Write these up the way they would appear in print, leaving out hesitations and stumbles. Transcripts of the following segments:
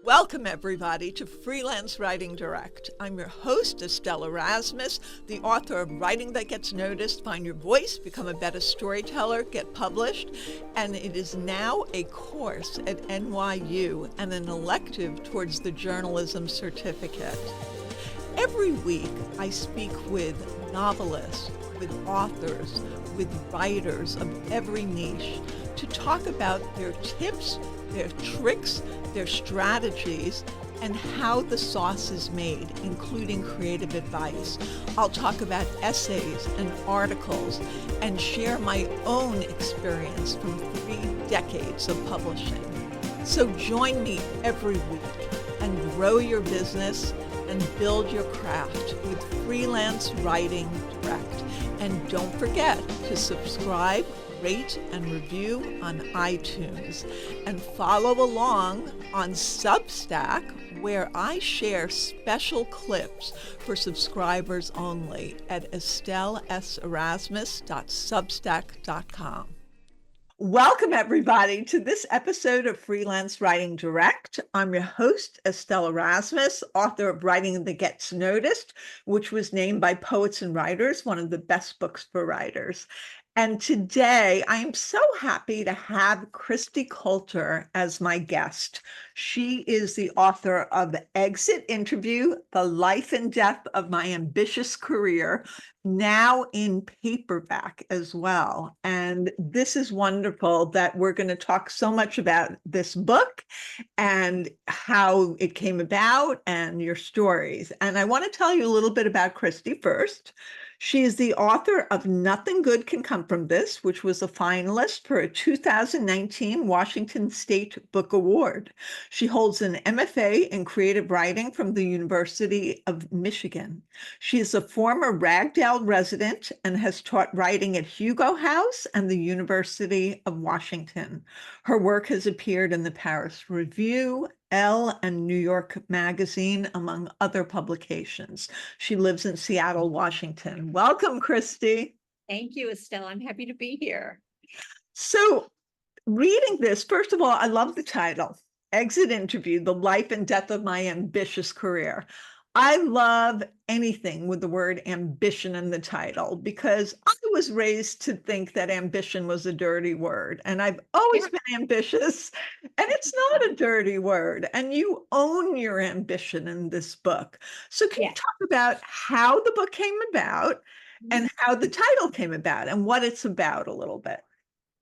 Welcome, everybody, to Freelance Writing Direct. I'm your host, Estelle Erasmus, the author of Writing That Gets Noticed, Find Your Voice, Become a Better Storyteller, Get Published, and it is now a course at NYU and an elective towards the journalism certificate. Every week, I speak with novelists, with authors, with writers of every niche to talk about their tips, their tricks, their strategies, and how the sauce is made, including creative advice. I'll talk about essays and articles and share my own experience from 3 decades of publishing. So join me every week and grow your business and build your craft with Freelance Writing Direct. And don't forget to subscribe, rate, and review on iTunes, and follow along on Substack, where I share special clips for subscribers only at estelleserasmus.substack.com. Welcome, everybody, to this episode of Freelance Writing Direct. I'm your host, Estelle Erasmus, author of Writing That Gets Noticed, which was named by Poets and Writers one of the best books for writers. And today, I am so happy to have Kristi Coulter as my guest. She is the author of Exit Interview, The Life and Death of My Ambitious Career, now in paperback as well. And this is wonderful that we're going to talk so much about this book and how it came about and your stories. And I want to tell you a little bit about Kristi first. She is the author of Nothing Good Can Come From This, which was a finalist for a 2019 Washington State Book Award. She holds an MFA in creative writing from the University of Michigan. She is a former Ragdale resident and has taught writing at Hugo House and the University of Washington. Her work has appeared in the Paris Review, Elle, and New York Magazine, among other publications. She lives in Seattle, Washington. Welcome, Kristi. Thank you, Estelle. I'm happy to be here. So, reading this, first of all, I love the title, Exit Interview, The Life and Death of My Ambitious Career. I love anything with the word ambition in the title because I was raised to think that ambition was a dirty word. And I've always been ambitious, and it's not a dirty word. And you own your ambition in this book. So can you talk about how the book came about and how the title came about and what it's about a little bit?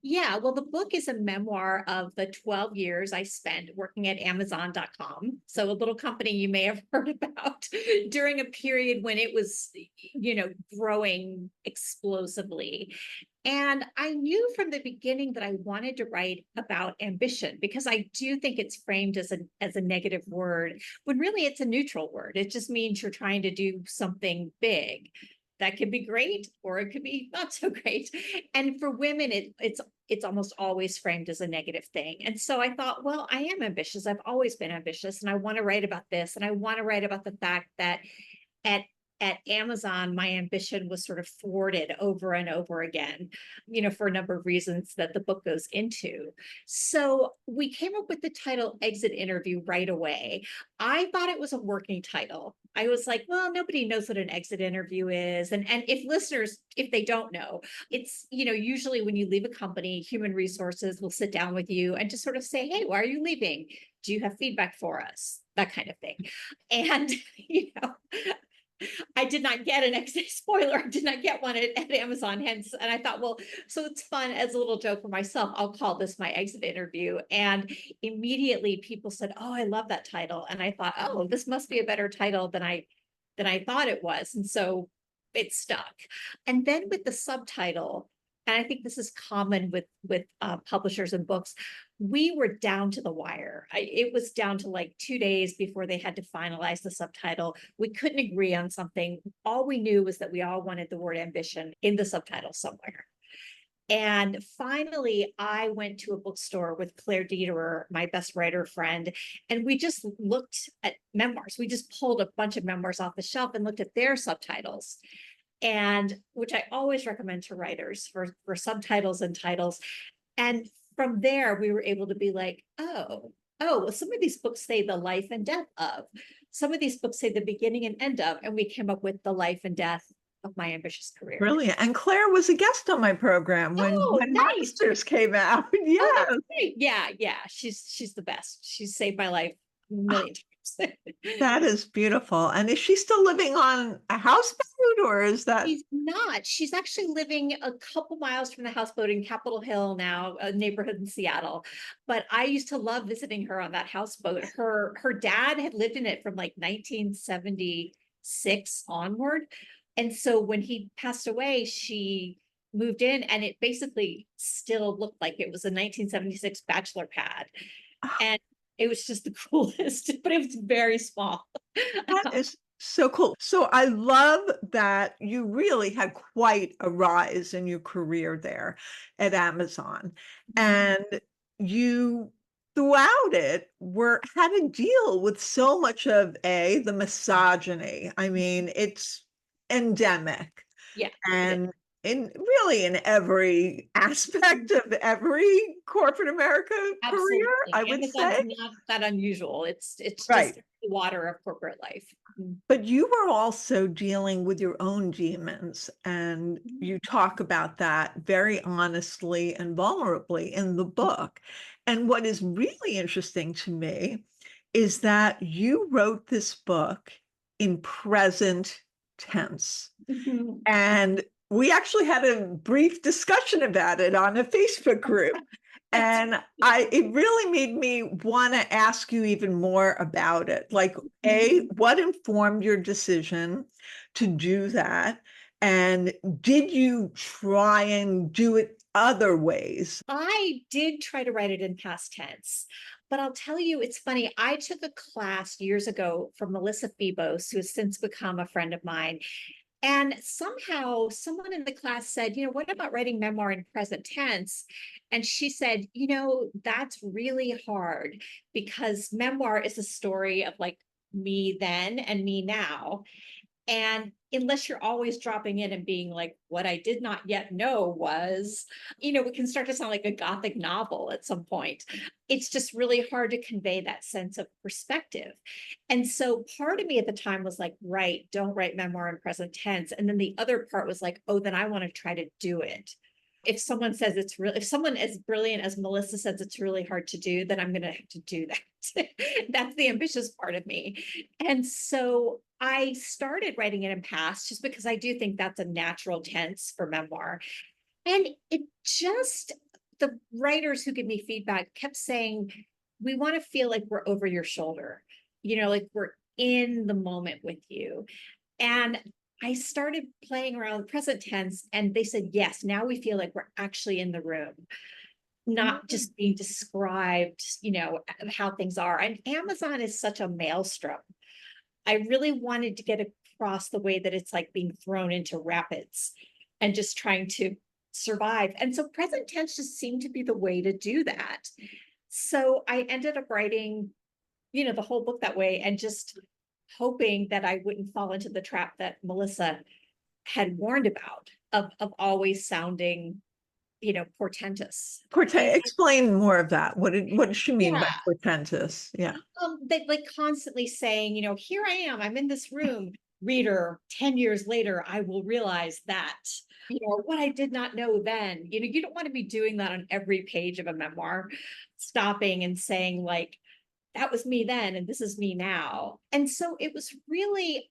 Yeah, well, the book is a memoir of the 12 years I spent working at Amazon.com. So a little company you may have heard about during a period when it was, growing explosively. And I knew from the beginning that I wanted to write about ambition because I do think it's framed as a negative word, when really it's a neutral word. It just means you're trying to do something big. That could be great, or it could be not so great. And for women, it's almost always framed as a negative thing. And so I thought, well, I am ambitious. I've always been ambitious, and I want to write about this. And I want to write about the fact that at Amazon, my ambition was sort of thwarted over and over again, for a number of reasons that the book goes into. So we came up with the title Exit Interview right away. I thought it was a working title. I was like, well, nobody knows what an exit interview is. And if listeners, if they don't know, it's, usually when you leave a company, human resources will sit down with you and just sort of say, hey, why are you leaving? Do you have feedback for us? That kind of thing. And, I did not get an exit spoiler. I did not get one at Amazon. Hence, and I thought, well, so it's fun as a little joke for myself. I'll call this my exit interview. And immediately people said, oh, I love that title. And I thought, oh, this must be a better title than I thought it was. And so it stuck. And then with the subtitle, and I think this is common with publishers and books, we were down to the wire. It was down to like 2 days before they had to finalize the subtitle. We couldn't agree on something. All we knew was that we all wanted the word ambition in the subtitle somewhere. And finally, I went to a bookstore with Claire Dieterer, my best writer friend, and we just looked at memoirs. We just pulled a bunch of memoirs off the shelf and looked at their subtitles, and which I always recommend to writers for subtitles and titles. And from there, we were able to be like, oh, oh, well, some of these books say the life and death of. Some of these books say the beginning and end of, and we came up with the life and death of my ambitious career. Brilliant. And Claire was a guest on my program Oh, when nice. Monsters came out. Oh, Yeah. that's great. Yeah, yeah. She's the best. She's saved my life a million times. That is beautiful. And is she still living on a houseboat, or is that? She's not. She's actually living a couple miles from the houseboat in Capitol Hill now, a neighborhood in Seattle. But I used to love visiting her on that houseboat. Her dad had lived in it from like 1976 onward. And so when he passed away, she moved in, and it basically still looked like it was a 1976 bachelor pad. And it was just the coolest, but it was very small. That is so cool. So I love that you really had quite a rise in your career there at Amazon. And you throughout it had to deal with so much of the misogyny. I mean, it's endemic. Yeah. And really in every aspect of every corporate America career, Absolutely. I would Amazon's say. not that unusual. It's Right. just the water of corporate life. But you were also dealing with your own demons, and you talk about that very honestly and vulnerably in the book. And what is really interesting to me is that you wrote this book in present tense. And we actually had a brief discussion about it on a Facebook group. And it really made me want to ask you even more about it. Like, what informed your decision to do that? And did you try and do it other ways? I did try to write it in past tense, but I'll tell you, it's funny. I took a class years ago from Melissa Febos, who has since become a friend of mine. And somehow someone in the class said, what about writing memoir in present tense? And she said, that's really hard because memoir is a story of like me then and me now. And unless you're always dropping in and being like, what I did not yet know was, it can start to sound like a Gothic novel at some point. It's just really hard to convey that sense of perspective. And so part of me at the time was like, don't write memoir in present tense. And then the other part was like, oh, then I want to try to do it. If someone says if someone as brilliant as Melissa says it's really hard to do, then I'm going to have to do that. That's the ambitious part of me. And so I started writing it in past just because I do think that's a natural tense for memoir. And the writers who give me feedback kept saying, we want to feel like we're over your shoulder, like we're in the moment with you. And I started playing around with present tense, and they said, yes, now we feel like we're actually in the room, not just being described, how things are. And Amazon is such a maelstrom. I really wanted to get across the way that it's like being thrown into rapids and just trying to survive. And so present tense just seemed to be the way to do that. So I ended up writing, the whole book that way, and just hoping that I wouldn't fall into the trap that Melissa had warned about of always sounding, portentous. Explain more of that. What does she mean by Yeah. portentous? Yeah. They like constantly saying, here I am, I'm in this room, reader, 10 years later, I will realize that, what I did not know then. You don't want to be doing that on every page of a memoir, stopping and saying like, that was me then, and this is me now. And so it was really,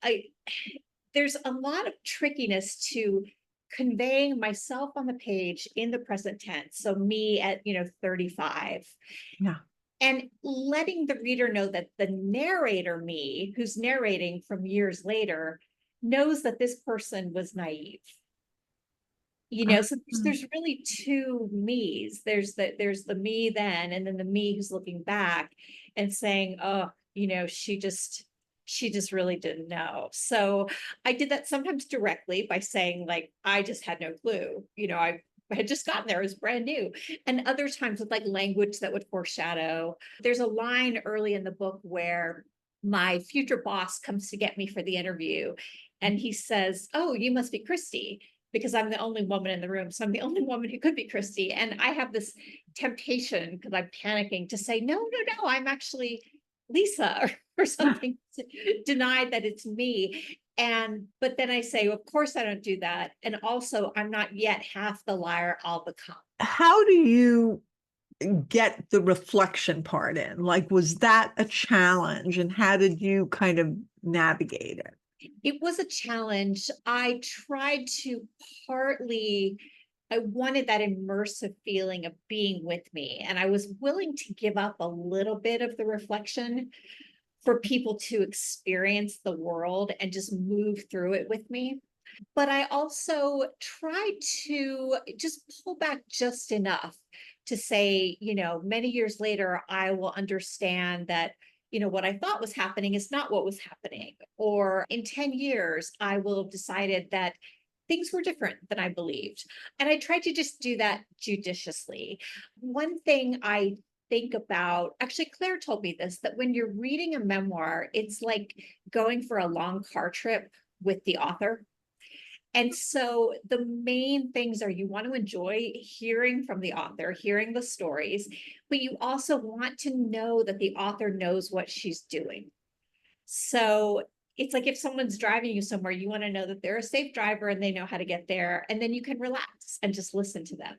there's a lot of trickiness to conveying myself on the page in the present tense. So me at, 35. Yeah. And letting the reader know that the narrator, me, who's narrating from years later, knows that this person was naive. So there's really two me's. There's the me then, and then the me who's looking back and saying, oh, she just really didn't know. So I did that sometimes directly by saying like, I just had no clue. I had just gotten there, it was brand new. And other times with like language that would foreshadow. There's a line early in the book where my future boss comes to get me for the interview, and he says, oh, you must be Kristi. because I'm the only woman in the room. So I'm the only woman who could be Kristi. And I have this temptation because I'm panicking to say, no, no, no, I'm actually Lisa or something, to deny that it's me. But then I say, of course I don't do that. And also I'm not yet half the liar I'll become. How do you get the reflection part in? Like, was that a challenge, and how did you kind of navigate it? It was a challenge. I tried to partly, I wanted that immersive feeling of being with me. And I was willing to give up a little bit of the reflection for people to experience the world and just move through it with me. But I also tried to just pull back just enough to say, many years later, I will understand that, what I thought was happening is not what was happening. Or in 10 years, I will have decided that things were different than I believed. And I tried to just do that judiciously. One thing I think about, actually, Claire told me this, that when you're reading a memoir, it's like going for a long car trip with the author. And so the main things are, you want to enjoy hearing from the author, hearing the stories, but you also want to know that the author knows what she's doing. So it's like if someone's driving you somewhere, you want to know that they're a safe driver and they know how to get there, and then you can relax and just listen to them.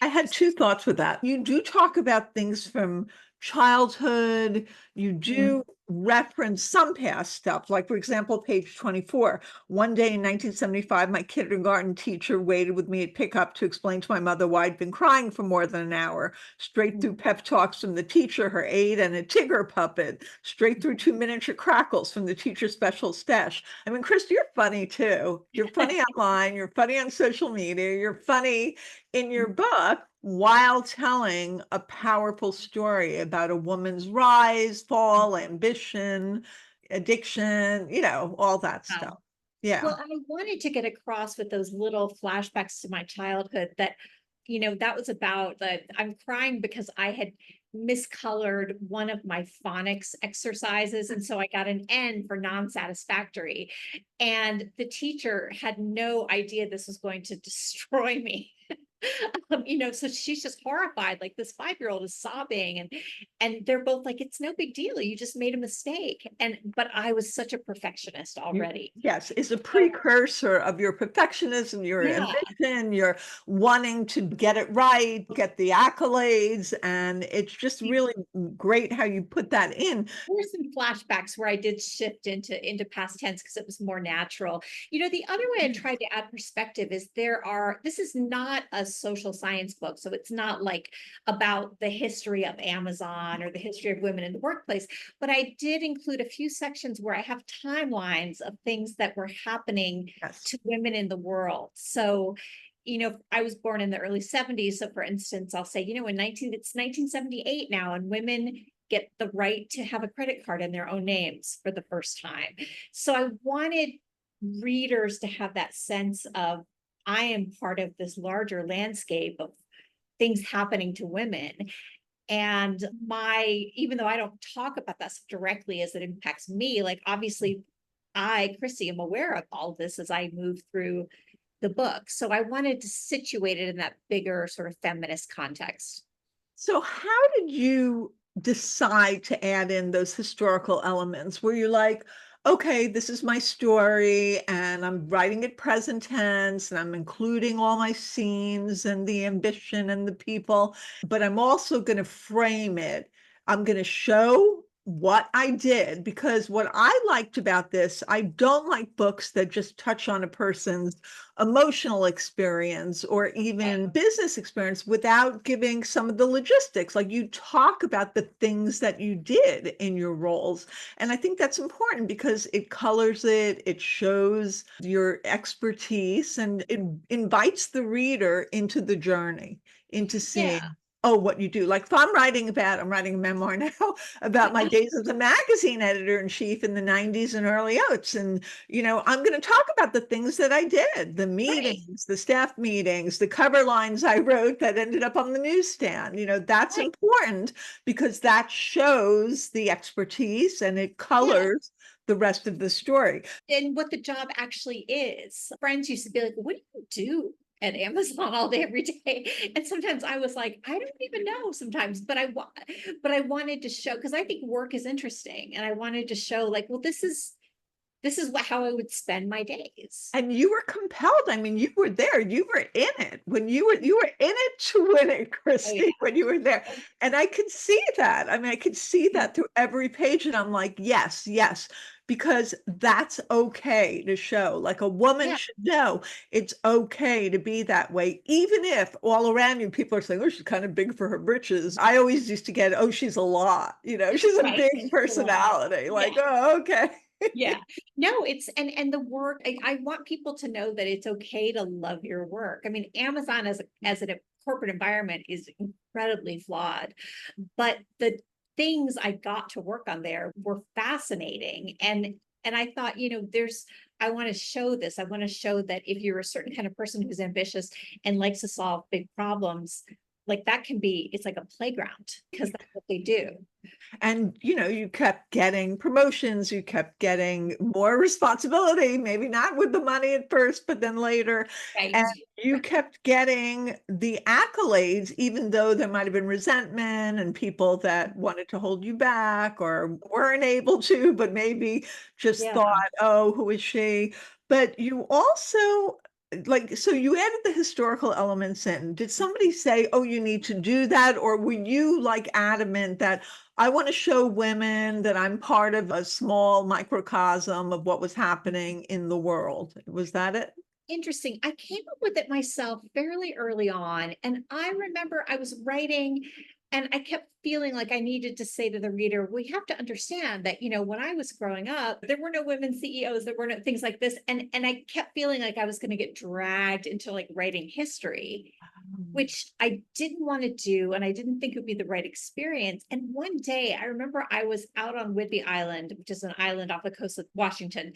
I had two thoughts with that. You do talk about things from childhood. You do reference some past stuff. Like, for example, page 24. One day in 1975, my kindergarten teacher waited with me at pickup to explain to my mother why I'd been crying for more than an hour. Straight through pep talks from the teacher, her aide, and a Tigger puppet. Straight through 2 miniature crackles from the teacher's special stash. I mean, Kristi, you're funny too. You're funny online. You're funny on social media. You're funny in your book while telling a powerful story about a woman's rise, fall, ambition, addiction, all that stuff. Yeah. Well, I wanted to get across with those little flashbacks to my childhood that, that was about that I'm crying because I had miscolored one of my phonics exercises. And so I got an N for non-satisfactory. And the teacher had no idea this was going to destroy me. So she's just horrified, like this 5-year-old is sobbing, and they're both like, it's no big deal, you just made a mistake. But I was such a perfectionist already. Yes, it's a So, precursor of your perfectionism, your yeah, ambition, your wanting to get it right, get the accolades, and it's just really great how you put that in. there were some flashbacks where I did shift into past tense because it was more natural. The other way I tried to add perspective is this is not a social science book, so it's not like about the history of Amazon or the history of women in the workplace, but I did include a few sections where I have timelines of things that were happening Yes. to women in the world. So I was born in the early 70s. So for instance, I'll say, it's 1978 now, and women get the right to have a credit card in their own names for the first time. So I wanted readers to have that sense of, I am part of this larger landscape of things happening to women. And even though I don't talk about that directly as it impacts me, like obviously Kristi, am aware of all this as I move through the book. So I wanted to situate it in that bigger sort of feminist context. So how did you decide to add in those historical elements? Were you like, okay, this is my story and I'm writing it present tense and I'm including all my scenes and the ambition and the people, but I'm also going to frame it. I'm going to show what I did, because what I liked about this, I don't like books that just touch on a person's emotional experience or even business experience without giving some of the logistics. Like, you talk about the things that you did in your roles. And I think that's important because it colors it, it shows your expertise, and it invites the reader into the journey, into seeing Yeah. Oh, what you do. Like if I'm writing a memoir now about my days as a magazine editor-in-chief in the 90s and early aughts. And, I'm going to talk about the things that I did, the Right, meetings, the staff meetings, the cover lines I wrote that ended up on the newsstand. That's right. important because that shows the expertise and it Yeah. colors the rest of the story. And what the job actually is. Friends used to be like, what do you do at Amazon all day, every day? And sometimes I was like, I don't even know sometimes, but I wanted to show, because I think work is interesting. And I wanted to show like, well, this is how I would spend my days. And you were compelled. I mean, you were there. You were in it when you were in it to win it, Oh yeah. Kristi, when you were there. And I could see that. I mean, I could see that through every page. And I'm like, yes, yes, because that's okay to show. Like a woman Yeah. should know it's okay to be that way, even if all around you people are saying, oh, she's kind of big for her britches. I always used to get, oh, she's a lot, she's a Right. big personality. Yeah. Like, oh, okay. Yeah. No, it's and the work, I want people to know that it's okay to love your work. I mean, Amazon as a corporate environment is incredibly flawed, but the things I got to work on there were fascinating. And I thought, I want to show this. I want to show that if you're a certain kind of person who's ambitious and likes to solve big problems, like that can be, it's like a playground because that's what they do. And you kept getting promotions, you kept getting more responsibility, maybe not with the money at first, but then later. Right. And you kept getting the accolades, even though there might have been resentment and people that wanted to hold you back or weren't able to, but maybe just Yeah. thought, oh, who is she? But you also, like, so you added the historical elements in. Did somebody say, oh, you need to do that? Or were you like adamant that I want to show women that I'm part of a small microcosm of what was happening in the world? Was that it? Interesting. I came up with it myself fairly early on. And I remember I was writing and I kept feeling like I needed to say to the reader, we have to understand that, when I was growing up, there were no women CEOs, there were no things like this. And I kept feeling like I was going to get dragged into like writing history, which I didn't want to do. And I didn't think it would be the right experience. And one day I remember I was out on Whidbey Island, which is an island off the coast of Washington.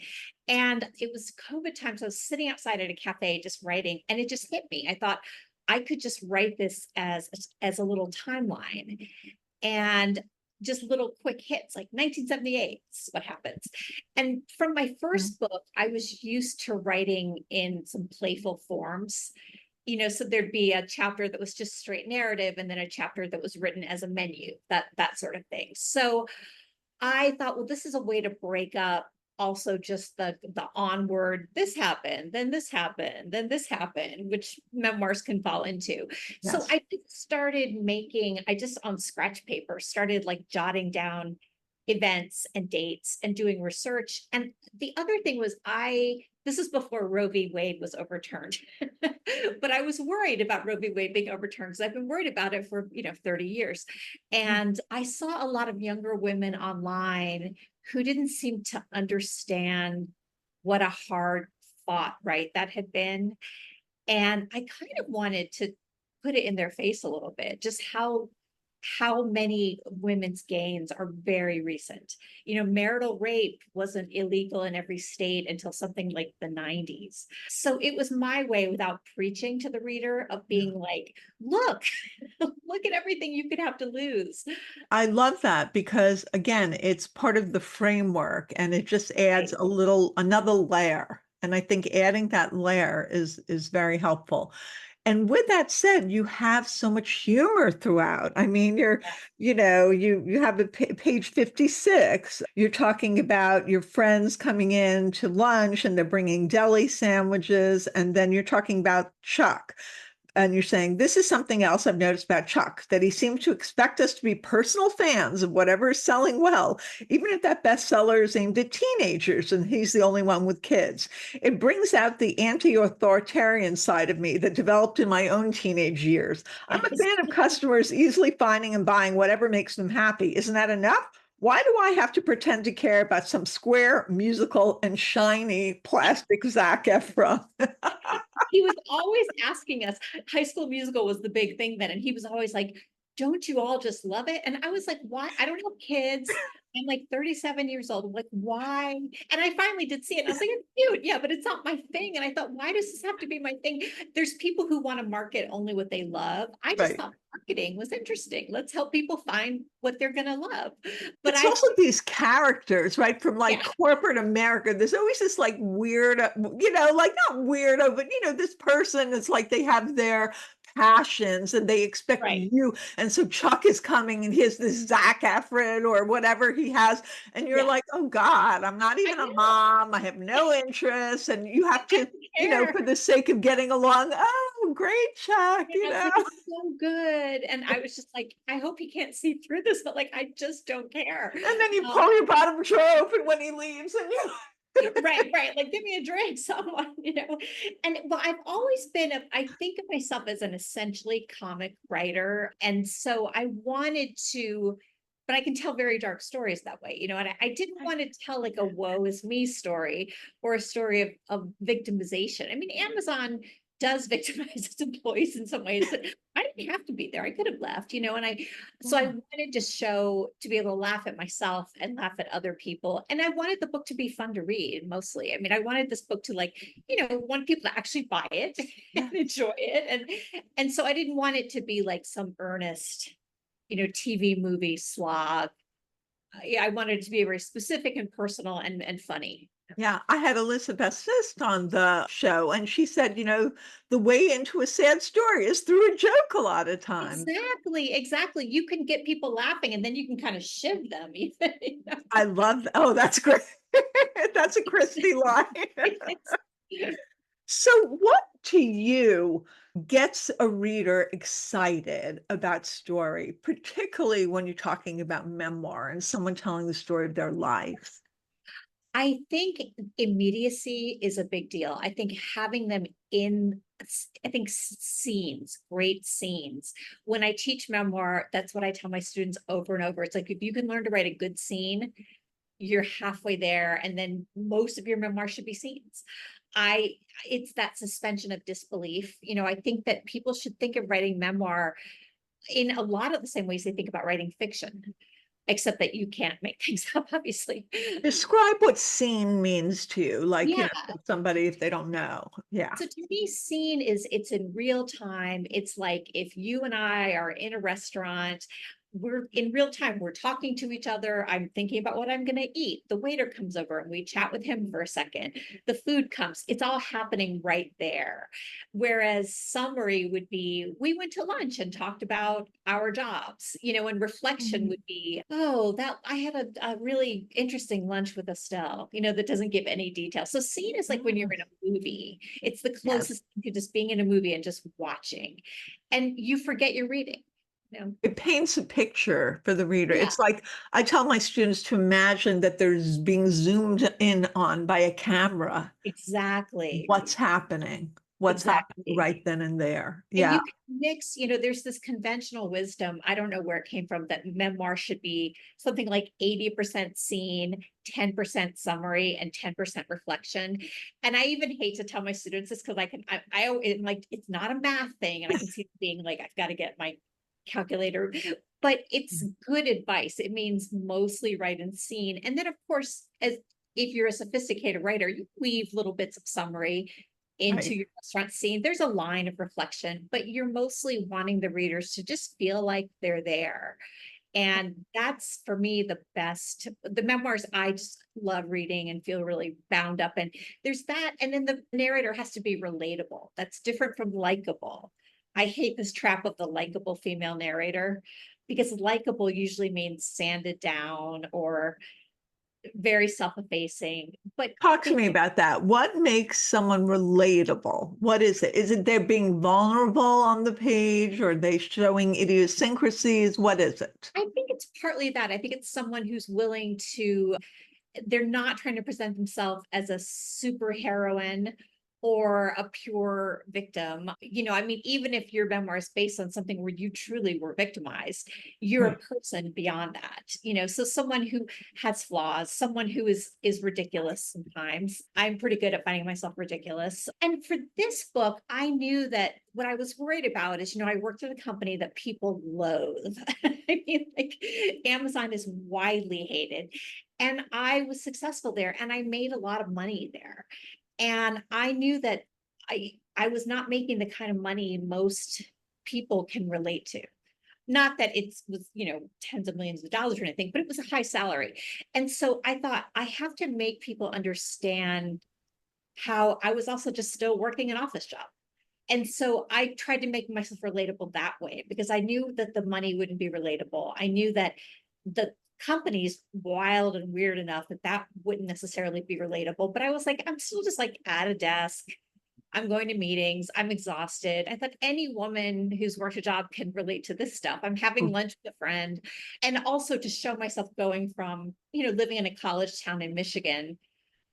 And it was COVID time. So I was sitting outside at a cafe just writing, and it just hit me. I thought I could just write this as a little timeline and just little quick hits like 1978 is what happens. And from my first book, I was used to writing in some playful forms. So there'd be a chapter that was just straight narrative and then a chapter that was written as a menu, that sort of thing. So I thought, well, this is a way to break up also just the onward, this happened, then this happened, then this happened, which memoirs can fall into. So Yes. I just started I just on scratch paper started like jotting down events and dates and doing research. And the other thing was this is before Roe v. Wade was overturned, but I was worried about Roe v. Wade being overturned because I've been worried about it for 30 years. And I saw a lot of younger women online who didn't seem to understand what a hard fought right that had been. And I kind of wanted to put it in their face a little bit, just how many women's gains are very recent. Marital rape wasn't illegal in every state until something like the 90s. So it was my way, without preaching to the reader, of being like, look, look at everything you could have to lose. I love that because again, it's part of the framework and it just adds Right. another layer. And I think adding that layer is very helpful. And with that said, you have so much humor throughout. I mean, you have page 56. You're talking about your friends coming in to lunch and they're bringing deli sandwiches, and then you're talking about Chuck. And you're saying, this is something else I've noticed about Chuck, that he seems to expect us to be personal fans of whatever is selling well, even if that bestseller is aimed at teenagers and he's the only one with kids. It brings out the anti-authoritarian side of me that developed in my own teenage years. I'm a Yes. fan of customers easily finding and buying whatever makes them happy. Isn't that enough? Why do I have to pretend to care about some square, musical, and shiny plastic Zac Efron? He was always asking us. High School Musical was the big thing then, and he was always like, don't you all just love it? And I was like, why? I don't have kids. I'm like 37 years old. I'm like, why? And I finally did see it. And I was like, it's cute. Yeah, but it's not my thing. And I thought, why does this have to be my thing? There's people who want to market only what they love. I just Right. thought marketing was interesting. Let's help people find what they're going to love. But It's I, also these characters, right? From like yeah, corporate America. There's always this like weird, like not weirdo, but this person is like they have their passions and they expect right. you. And so Chuck is coming and he has this Zac Efron or whatever he has. And you're Yeah, like, oh God, I'm not I even a know. mom. I have no interest. And you I have to, didn't care. for the sake of getting along, oh, great, Chuck, And I was like, it's so good. And I was just like, I hope he can't see through this, but like, I just don't care. And then you Um, pull your bottom drawer open when he leaves and you right. Like, give me a drink, someone. And well, I've always been, I think of myself as an essentially comic writer. And so I wanted to, but I can tell very dark stories that way, and I didn't want to tell like a woe is me story or a story of victimization. I mean, Amazon does victimize its employees in some ways, but I didn't have to be there. I could have left, and so I wanted to be able to laugh at myself and laugh at other people. And I wanted the book to be fun to read mostly. I mean, I wanted this book to want people to actually buy it and enjoy it. And so I didn't want it to be like some earnest, TV movie slog. I wanted it to be very specific and personal and funny. Yeah, I had Elizabeth Sist on the show, and she said, the way into a sad story is through a joke a lot of times. Exactly. You can get people laughing and then you can kind of shiv them even. I love that. Oh, that's great. That's a Kristi line. So, what to you gets a reader excited about story, particularly when you're talking about memoir and someone telling the story of their life? I think immediacy is a big deal. I think having them in, I think scenes, great scenes. When I teach memoir, that's what I tell my students over and over. It's like, if you can learn to write a good scene, you're halfway there. And then most of your memoir should be scenes. It's that suspension of disbelief. I think that people should think of writing memoir in a lot of the same ways they think about writing fiction, except that you can't make things up, obviously. Describe what scene means to you, like, Yeah. somebody if they don't know. Yeah. So to me, scene it's in real time. It's like if you and I are in a restaurant, we're in real time, we're talking to each other. I'm thinking about what I'm going to eat. The waiter comes over and we chat with him for a second. The food comes, it's all happening right there. Whereas summary would be, we went to lunch and talked about our jobs, and reflection would be, oh, that I had a really interesting lunch with Estelle, that doesn't give any detail. So scene is like when you're in a movie, it's the closest to just being in a movie and just watching, and you forget you're reading. It paints a picture for the reader. Yeah, It's like I tell my students to imagine that there's being zoomed in on by a camera. exactly. What's happening? What's happening Exactly. right then and there? And Yeah. you can mix, there's this conventional wisdom. I don't know where it came from, that memoir should be something like 80% scene, 10% summary, and 10% reflection. And I even hate to tell my students this because I'm like, it's not a math thing. And I can see it being like, I've got to get my calculator, but it's good advice. It means mostly write in scene. And then of course, as if you're a sophisticated writer, you weave little bits of summary into Right. your restaurant scene. There's a line of reflection, but you're mostly wanting the readers to just feel like they're there. And that's for me the best. The memoirs I just love reading and feel really bound up in. There's that. And then the narrator has to be relatable. That's different from likable. I hate this trap of the likable female narrator, because likable usually means sanded down or very self-effacing. But Talk to me about that. What makes someone relatable? What is it? Is it they're being vulnerable on the page, or are they showing idiosyncrasies? What is it? I think it's partly that. I think it's someone who's willing to, they're not trying to present themselves as a super heroine or a pure victim. I mean, even if your memoir is based on something where you truly were victimized, you're a person beyond that. So someone who has flaws, someone who is ridiculous sometimes. I'm pretty good at finding myself ridiculous. And for this book, I knew that what I was worried about is, I worked at a company that people loathe. I mean, like Amazon is widely hated. And I was successful there and I made a lot of money there. And I knew that I was not making the kind of money most people can relate to. Not that it was, tens of millions of dollars or anything, but it was a high salary. And so I thought I have to make people understand how I was also just still working an office job. And so I tried to make myself relatable that way because I knew that the money wouldn't be relatable. I knew that the company's wild and weird enough that wouldn't necessarily be relatable. But I was like, I'm still just like at a desk. I'm going to meetings. I'm exhausted. I thought any woman who's worked a job can relate to this stuff. I'm having lunch with a friend. And also to show myself going from, living in a college town in Michigan,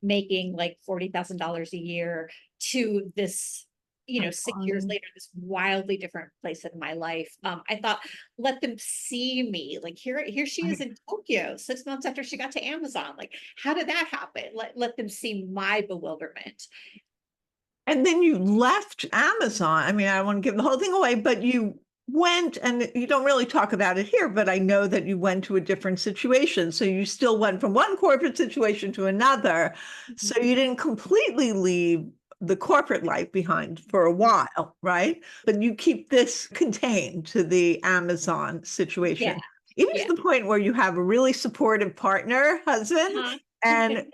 making like $40,000 a year to this, 6 years later, this wildly different place in my life. I thought, let them see me. Like here she is in Tokyo 6 months after she got to Amazon. Like, how did that happen? Let them see my bewilderment. And then you left Amazon. I mean, I don't want to give the whole thing away, but you went, and you don't really talk about it here, but I know that you went to a different situation. So you still went from one corporate situation to another. So you didn't completely leave the corporate life behind for a while, right? But you keep this contained to the Amazon situation. Even to the point where you have a really supportive partner, husband, and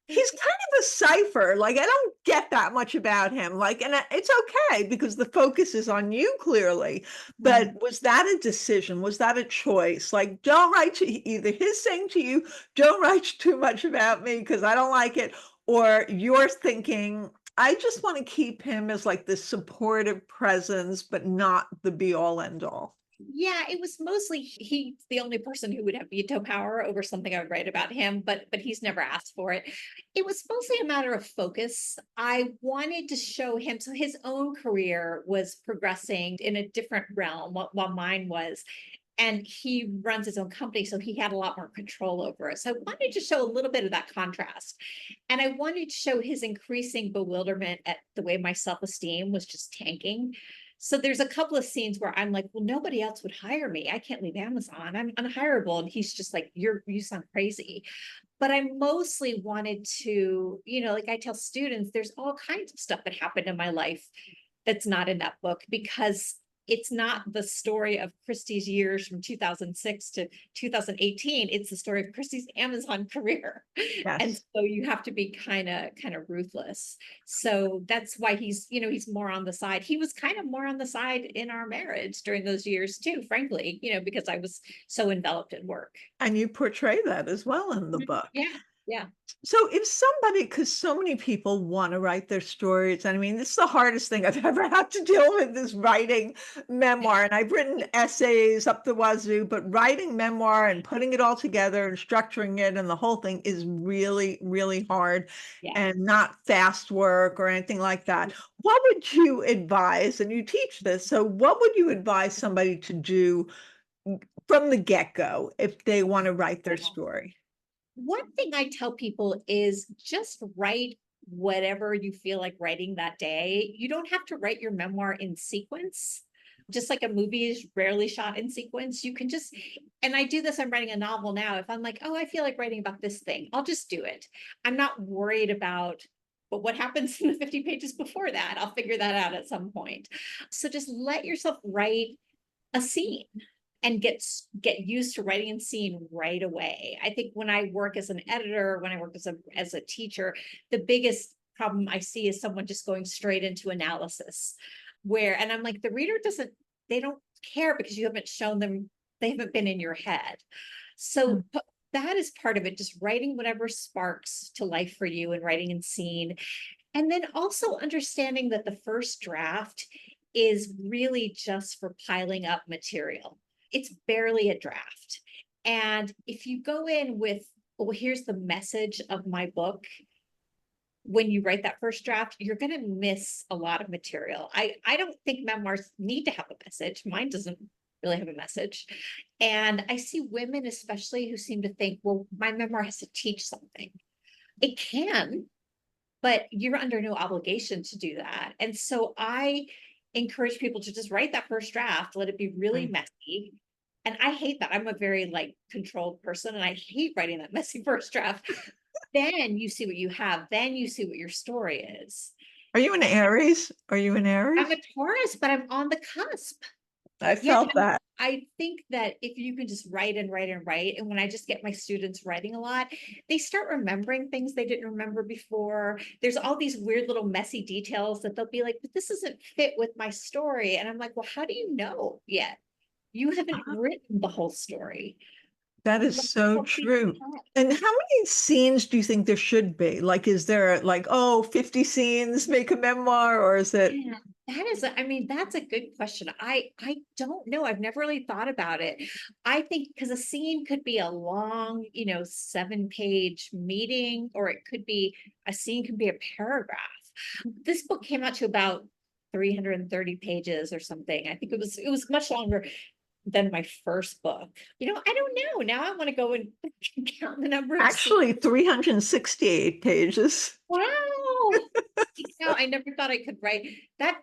he's kind of a cipher. Like, I don't get that much about him. Like, and it's okay because the focus is on you clearly. But was that a decision? Was that a choice? Like, don't write to either his saying to you, don't write too much about me because I don't like it. Or you're thinking, I just want to keep him as like this supportive presence, but not the be all end all. Yeah, it was mostly he's the only person who would have veto power over something I would write about him, but he's never asked for it. It was mostly a matter of focus. I wanted to show him, so his own career was progressing in a different realm while mine was. And he runs his own company, so he had a lot more control over it. So I wanted to show a little bit of that contrast. And I wanted to show his increasing bewilderment at the way my self-esteem was just tanking. So there's a couple of scenes where I'm like, well, nobody else would hire me. I can't leave Amazon. I'm unhireable. And he's just like, you sound crazy. But I mostly wanted to, like I tell students, there's all kinds of stuff that happened in my life that's not in that book because it's not the story of Kristi's years from 2006 to 2018. It's the story of Kristi's Amazon career. Yes. And so you have to be kind of ruthless. So that's why he's more on the side. He was kind of more on the side in our marriage during those years too, frankly, because I was so enveloped in work. And you portray that as well in the book. Yeah. So if somebody, because so many people want to write their stories, and I mean, this is the hardest thing I've ever had to deal with is writing memoir. And I've written essays up the wazoo, but writing memoir and putting it all together and structuring it and the whole thing is really, really hard and not fast work or anything like that. What would you advise, and you teach this, so what would you advise somebody to do from the get-go if they want to write their story? One thing I tell people is just write whatever you feel like writing that day. You don't have to write your memoir in sequence. Just like a movie is rarely shot in sequence. You can just, and I do this, I'm writing a novel now. If I'm like, oh, I feel like writing about this thing, I'll just do it. I'm not worried about, but what happens in the 50 pages before that? I'll figure that out at some point. So just let yourself write a scene and get used to writing and scene right away. I think when I work as an editor, when I work as a teacher, the biggest problem I see is someone just going straight into analysis and I'm like, the reader they don't care because you haven't shown them, they haven't been in your head. So that is part of it, just writing whatever sparks to life for you and writing and scene. And then also understanding that the first draft is really just for piling up material. It's barely a draft. And if you go in with, well, here's the message of my book, when you write that first draft, you're going to miss a lot of material. I don't think memoirs need to have a message. Mine doesn't really have a message. And I see women especially who seem to think, well, my memoir has to teach something. It can, but you're under no obligation to do that. And so I encourage people to just write that first draft, let it be really messy. And I hate that. I'm a very like controlled person and I hate writing that messy first draft. Then you see what you have. Then you see what your story is. Are you an Aries? Are you an Aries? I'm a Taurus, but I'm on the cusp. I Yeah, felt that. I think that if you can just write and write and write, and when I just get my students writing a lot, they start remembering things they didn't remember before. There's all these weird little messy details that they'll be like, but this doesn't fit with my story. And I'm like, well, how do you know yet? You haven't written the whole story. That is so true. And how many scenes do you think there should be? Like, is there like, oh, 50 scenes make a memoir, or is it? Yeah, that is, I mean, that's a good question. I don't know. I've never really thought about it. I think because a scene could be a long, 7-page meeting, or it could be a scene could be a paragraph. This book came out to about 330 pages or something. I think it was much longer than my first book. I don't know. Now I want to go and count the number of Actually 368 pages. Wow. I never thought I could write that.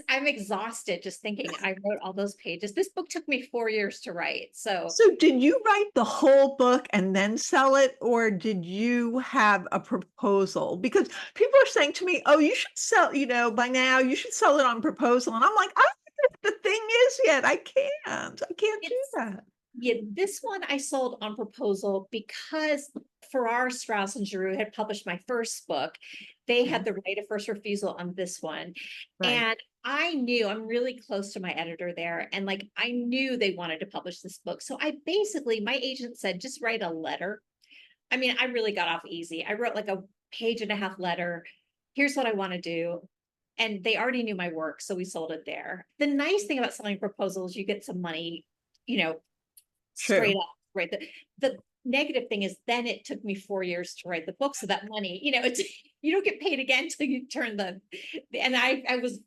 I'm exhausted just thinking I wrote all those pages. This book took me 4 years to write. So did you write the whole book and then sell it, or did you have a proposal? Because people are saying to me, oh, you should sell, by now you should sell it on proposal. And I'm like, I don't know what the thing is yet. I can't do that. Yeah, this one I sold on proposal because Farrar, Straus and Giroux had published my first book. They had the right of first refusal on this one. Right. And I knew I'm really close to my editor there. And like, I knew they wanted to publish this book. So my agent said, just write a letter. I mean, I really got off easy. I wrote like a 1.5-page letter. Here's what I want to do. And they already knew my work. So we sold it there. The nice thing about selling proposals, you get some money, straight up, right? The negative thing is then it took me 4 years to write the book. So that money, it's, you don't get paid again until you turn and I was,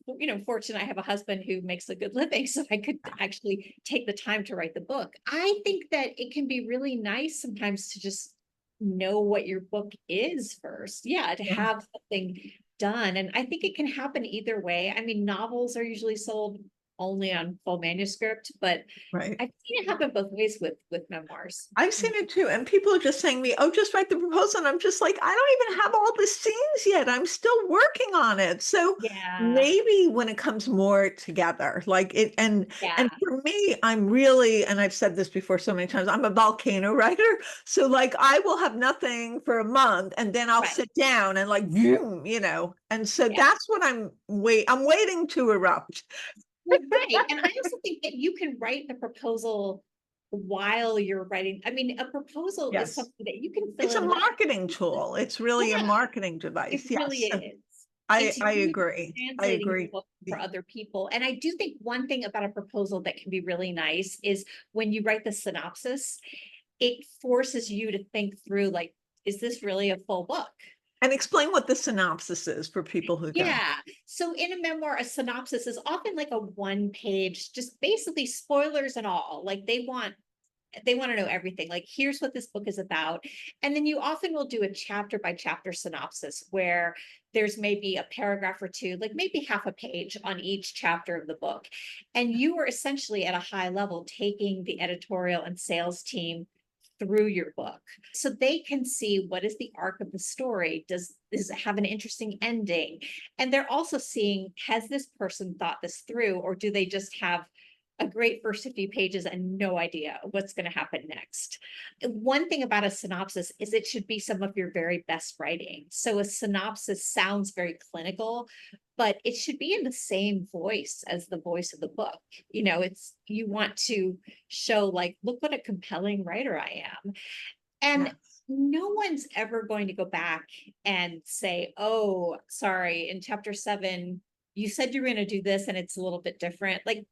fortunate I have a husband who makes a good living. So I could actually take the time to write the book. I think that it can be really nice sometimes to just know what your book is first. Yeah, to have something done. And I think it can happen either way. I mean, novels are usually sold only on full manuscript, but Right. I've seen it happen both ways with memoirs. I've seen it too. And people are just saying to me, oh, just write the proposal. And I'm just like, I don't even have all the scenes yet. I'm still working on it. So maybe when it comes more together, like it, and for me, I'm really, and I've said this before so many times, I'm a volcano writer. So like, I will have nothing for a month and then I'll sit down and like, boom, and so that's what I'm waiting to erupt. Right. And I also think that you can write the proposal while you're writing. I mean, a proposal is something that you can fill It's a marketing tool. It's really a marketing device. It really is. I agree. I agree for other people. And I do think one thing about a proposal that can be really nice is when you write the synopsis, it forces you to think through, like, is this really a full book? And explain what the synopsis is for people who don't. Yeah. So in a memoir, a synopsis is often like a 1-page, just basically spoilers and all. Like they want to know everything. Like, here's what this book is about. And then you often will do a chapter by chapter synopsis where there's maybe a paragraph or two, like maybe half a page on each chapter of the book. And you are essentially at a high level taking the editorial and sales team through your book so they can see what is the arc of the story. Does it have an interesting ending? And they're also seeing, has this person thought this through, or do they just have a great first 50 pages and no idea what's going to happen next? One thing about a synopsis is it should be some of your very best writing. So a synopsis sounds very clinical, but it should be in the same voice as the voice of the book. You want to show, like, look what a compelling writer I am. And no one's ever going to go back and say, oh, sorry, in chapter 7, you said you were going to do this and it's a little bit different. Like,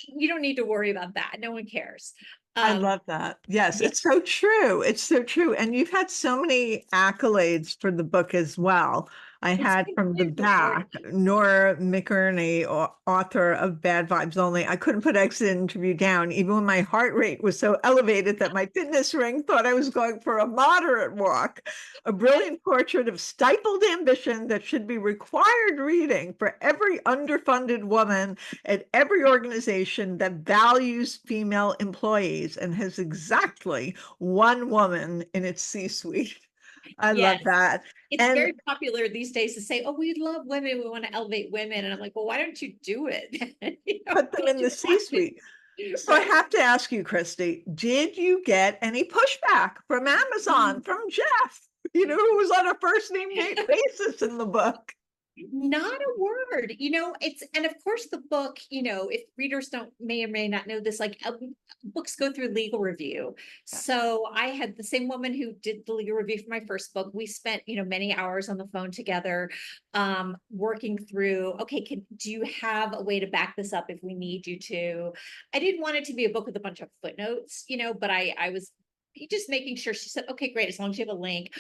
you don't need to worry about that. No one cares. I love that. Yes, it's so true. It's so true. And you've had so many accolades for the book as well. I It's had been from the good rewarding. back, Nora McInerney, author of Bad Vibes Only. I couldn't put Exit Interview down, even when my heart rate was so elevated that my fitness ring thought I was going for a moderate walk. A brilliant portrait of stifled ambition that should be required reading for every underfunded woman at every organization that values female employees and has exactly one woman in its C-suite. I love Yes. that. It's And very popular these days to say, oh, we love women, we want to elevate women. And I'm like, well, why don't you do it? You know, put them don't in you the want to? C-suite. So I Right. have to ask you, Kristi, did you get any pushback from Amazon, from Jeff, who was on a first name basis in the book? Not a word, and of course the book, if readers may or may not know this, like books go through legal review. So I had the same woman who did the legal review for my first book. We spent, many hours on the phone together, working through, okay, do you have a way to back this up if we need you to? I didn't want it to be a book with a bunch of footnotes, but I was just making sure. She said, okay, great, as long as you have a link.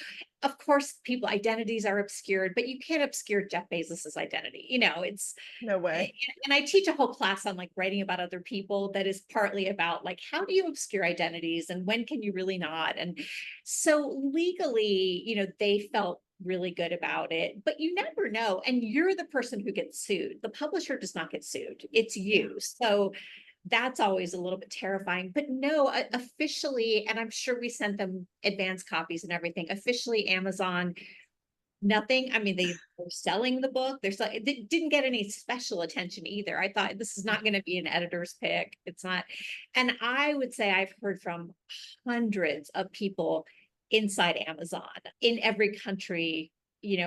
Of course, people identities are obscured, but you can't obscure Jeff Bezos's identity. It's No way. and I teach a whole class on like writing about other people that is partly about like how do you obscure identities and when can you really not? And so legally, they felt really good about it, but you never know. And you're the person who gets sued. The publisher does not get sued. It's you. So that's always a little bit terrifying, but no, officially, and I'm sure we sent them advance copies and everything. Officially, Amazon, nothing. I mean, they were selling the book. It didn't get any special attention either. I thought this is not going to be an editor's pick. It's not. And I would say I've heard from hundreds of people inside Amazon in every country,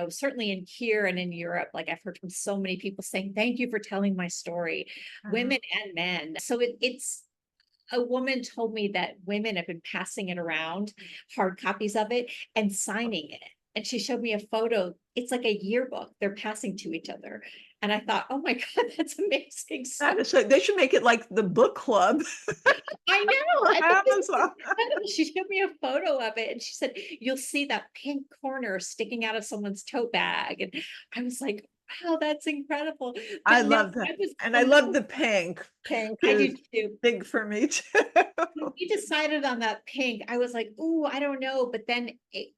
certainly in here and in Europe. Like I've heard from so many people saying, thank you for telling my story, women and men. So it's a woman told me that women have been passing it around, hard copies of it, and signing it. And she showed me a photo. It's like a yearbook they're passing to each other. And I thought, oh my God, that's amazing. So They should make it like the book club. I know. For I thought this was Amazon. incredible. She showed me a photo of it and she said, you'll see that pink corner sticking out of someone's tote bag. And I was like, wow, that's incredible. I But no, love that. I was And I love the pink. Pink I is did too. big for me too. When we decided on that pink, I was like, ooh, I don't know. But then it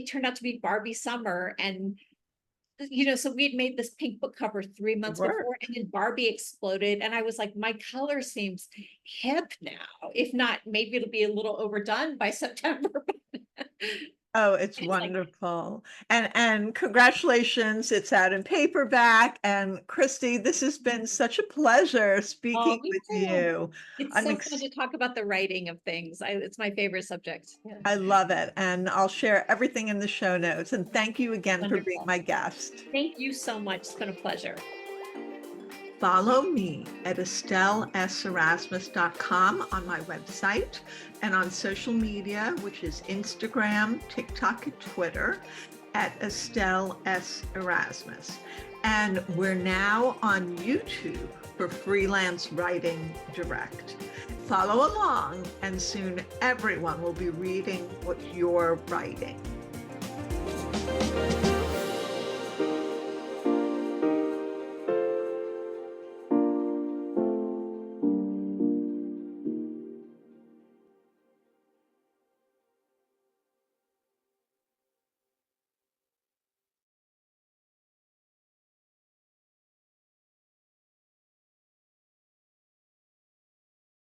turned out to be Barbie Summer. And so we had made this pink book cover 3 months before, and then Barbie exploded. And I was like, my color seems hip now. If not, maybe it'll be a little overdone by September. Oh, it's wonderful. And congratulations. It's out in paperback. And Kristi, this has been such a pleasure speaking Me with too. you. It's so fun to talk about the writing of things. It's my favorite subject. Yeah. I love it. And I'll share everything in the show notes. And thank you again for being my guest. Thank you so much. It's been a pleasure. Follow me at EstelleSerasmus.com on my website and on social media, which is Instagram, TikTok, and Twitter at Estelle S. Erasmus. And we're now on YouTube for Freelance Writing Direct. Follow along, and soon everyone will be reading what you're writing.